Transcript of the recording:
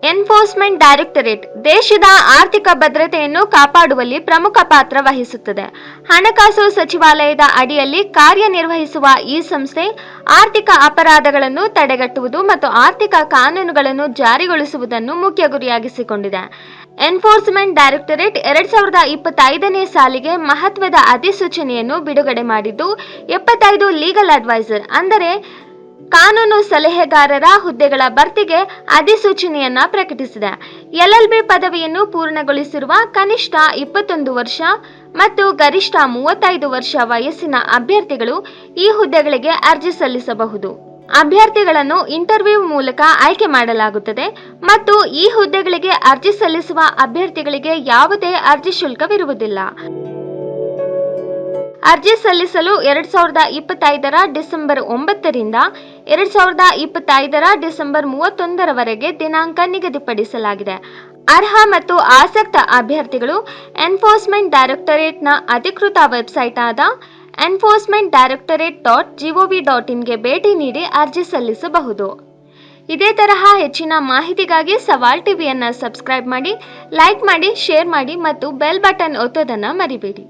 Enforcement directorate ದೇಶದ ಆರ್ಥಿಕ ಭದ್ರತೆಯನ್ನು ಕಾಪಾಡುವಲ್ಲಿ ಪ್ರಮುಖ ಪಾತ್ರ ವಹಿಸುತ್ತದೆ. ಹಣಕಾಸು ಸಚಿವಾಲಯದ ಅಡಿಯಲ್ಲಿ ಕಾರ್ಯನಿರ್ವಹಿಸುವ ಈ ಸಂಸ್ಥೆ ಆರ್ಥಿಕ ಅಪರಾಧಗಳನ್ನು ತಡೆಗಟ್ಟುವುದು ಮತ್ತು ಆರ್ಥಿಕ ಕಾನೂನುಗಳನ್ನು ಜಾರಿಗೊಳಿಸುವುದನ್ನು ಮುಖ್ಯ ಗುರಿಯಾಗಿಸಿಕೊಂಡಿದೆ. ಎನ್ಫೋರ್ಸ್ಮೆಂಟ್ ಡೈರೆಕ್ಟರೇಟ್ 2025ನೇ ಸಾಲಿಗೆ ಮಹತ್ವದ ಅಧಿಸೂಚನೆಯನ್ನು ಬಿಡುಗಡೆ ಮಾಡಿದ್ದು, 75 ಲೀಗಲ್ ಅಡ್ವೈಸರ್ ಅಂದರೆ ಕಾನೂನು ಸಲಹೆಗಾರರ ಹುದ್ದೆಗಳ ಭರ್ತಿಗೆ ಅಧಿಸೂಚನೆಯನ್ನ ಪ್ರಕಟಿಸಿದೆ. LLB ಪದವಿಯನ್ನು ಪೂರ್ಣಗೊಳಿಸಿರುವ ಕನಿಷ್ಠ 21 ವರ್ಷ ಮತ್ತು ಗರಿಷ್ಠ 35 ವರ್ಷ ವಯಸ್ಸಿನ ಅಭ್ಯರ್ಥಿಗಳು ಈ ಹುದ್ದೆಗಳಿಗೆ ಅರ್ಜಿ ಸಲ್ಲಿಸಬಹುದು. ಅಭ್ಯರ್ಥಿಗಳನ್ನು ಇಂಟರ್ವ್ಯೂ ಮೂಲಕ ಆಯ್ಕೆ ಮಾಡಲಾಗುತ್ತದೆ ಮತ್ತು ಈ ಹುದ್ದೆಗಳಿಗೆ ಅರ್ಜಿ ಸಲ್ಲಿಸುವ ಅಭ್ಯರ್ಥಿಗಳಿಗೆ ಯಾವುದೇ ಅರ್ಜಿ ಶುಲ್ಕವಿರುವುದಿಲ್ಲ. ಅರ್ಜಿ ಸಲ್ಲಿಸಲು 2025ರ ಡಿಸೆಂಬರ್ 9ರಿಂದ 2025ರ ಡಿಸೆಂಬರ್ 31ರವರೆಗೆ ದಿನಾಂಕ ನಿಗದಿಪಡಿಸಲಾಗಿದೆ. ಅರ್ಹ ಮತ್ತು ಆಸಕ್ತ ಅಭ್ಯರ್ಥಿಗಳು ಎನ್ಫೋರ್ಸ್ಮೆಂಟ್ ಡೈರೆಕ್ಟರೇಟ್ನ ಅಧಿಕೃತ ವೆಬ್ಸೈಟ್ ಆದ enforcementdirectorate.gov.in ಗೆ ಭೇಟಿ ನೀಡಿ ಅರ್ಜಿ ಸಲ್ಲಿಸಬಹುದು. ಇದೇ ತರಹ ಹೆಚ್ಚಿನ ಮಾಹಿತಿಗಾಗಿ ಸವಾಲ್ ಟಿವಿಯನ್ನು ಸಬ್ಸ್ಕ್ರೈಬ್ ಮಾಡಿ, ಲೈಕ್ ಮಾಡಿ, ಶೇರ್ ಮಾಡಿ ಮತ್ತು ಬೆಲ್ ಬಟನ್ ಒತ್ತೋದನ್ನು ಮರಿಬೇಡಿ.